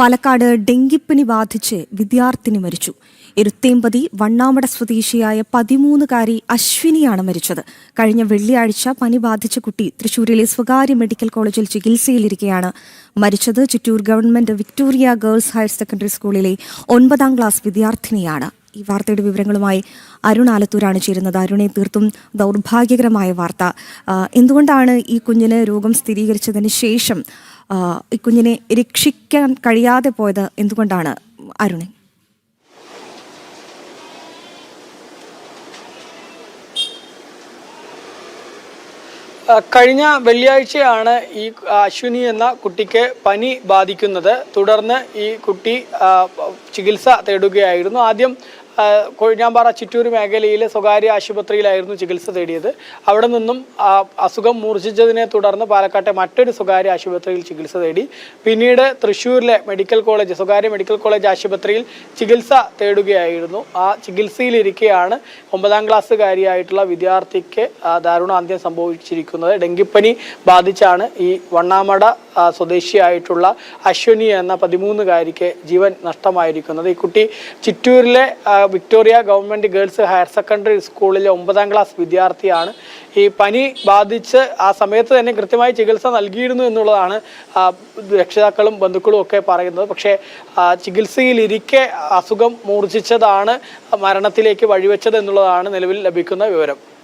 പാലക്കാട് ഡെങ്കിപ്പനി ബാധിച്ച് വിദ്യാർത്ഥിനി മരിച്ചു. എരുത്തേമ്പതി വണ്ണാമട സ്വദേശിയായ 13-കാരി അശ്വിനിയാണ് മരിച്ചത്. കഴിഞ്ഞ വെള്ളിയാഴ്ച പനി ബാധിച്ച കുട്ടി തൃശൂരിലെ സ്വകാര്യ മെഡിക്കൽ കോളേജിൽ ചികിത്സയിലിരിക്കെയാണ് മരിച്ചത്. Chittur government Victoria girls higher secondary സ്കൂളിലെ 9ാം ക്ലാസ് വിദ്യാർത്ഥിനിയാണ്. ഈ വാർത്തയുടെ വിവരങ്ങളുമായി അരുൺ ആലത്തൂരാണ് ചേരുന്നത്. അരുണെ, തീർത്തും ദൗർഭാഗ്യകരമായ വാർത്ത. എന്തുകൊണ്ടാണ് ഈ കുഞ്ഞിന് രോഗം സ്ഥിരീകരിച്ചതിന് ശേഷം ഈ കുഞ്ഞിനെ രക്ഷിക്കാൻ കഴിയാതെ പോയത്? എന്തുകൊണ്ടാണ് അരുണെ? കഴിഞ്ഞ വെള്ളിയാഴ്ചയാണ് ഈ അശ്വിനി എന്ന കുട്ടിക്ക് പനി ബാധിക്കുന്നത്. തുടർന്ന് ഈ കുട്ടി ചികിത്സ തേടുകയായിരുന്നു. ആദ്യം കൊഴിഞ്ഞാമ്പാറ ചിറ്റൂർ മേഖലയിലെ സ്വകാര്യ ആശുപത്രിയിലായിരുന്നു ചികിത്സ തേടിയത്. അവിടെ നിന്നും അസുഖം മൂർച്ഛിച്ചതിനെ തുടർന്ന് പാലക്കാട്ടെ മറ്റൊരു സ്വകാര്യ ആശുപത്രിയിൽ ചികിത്സ തേടി. പിന്നീട് തൃശ്ശൂരിലെ സ്വകാര്യ മെഡിക്കൽ കോളേജ് ആശുപത്രിയിൽ ചികിത്സ തേടുകയായിരുന്നു. ആ ചികിത്സയിലിരിക്കെയാണ് 9ാം ക്ലാസ്സുകാരിയായിട്ടുള്ള വിദ്യാർത്ഥിക്ക് ദാരുണാന്ത്യം സംഭവിച്ചിരിക്കുന്നത്. ഡെങ്കിപ്പനി ബാധിച്ചാണ് ഈ വണ്ണാമട സ്വദേശിയായിട്ടുള്ള അശ്വിനി എന്ന 13-കാരിക്ക് ജീവൻ നഷ്ടമായിരിക്കുന്നത്. ഈ കുട്ടി ചിറ്റൂരിലെ Victoria government girls higher secondary സ്കൂളിലെ 9ാം ക്ലാസ് വിദ്യാർത്ഥിയാണ്. ഈ പനി ബാധിച്ച് ആ സമയത്ത് തന്നെ കൃത്യമായി ചികിത്സ നൽകിയിരുന്നു എന്നുള്ളതാണ് രക്ഷിതാക്കളും ബന്ധുക്കളും ഒക്കെ പറയുന്നത്. പക്ഷേ ചികിത്സയിലിരിക്കെ അസുഖം മൂർച്ഛിച്ചതാണ് മരണത്തിലേക്ക് വഴിവെച്ചത് എന്നുള്ളതാണ് നിലവിൽ ലഭിക്കുന്ന വിവരം.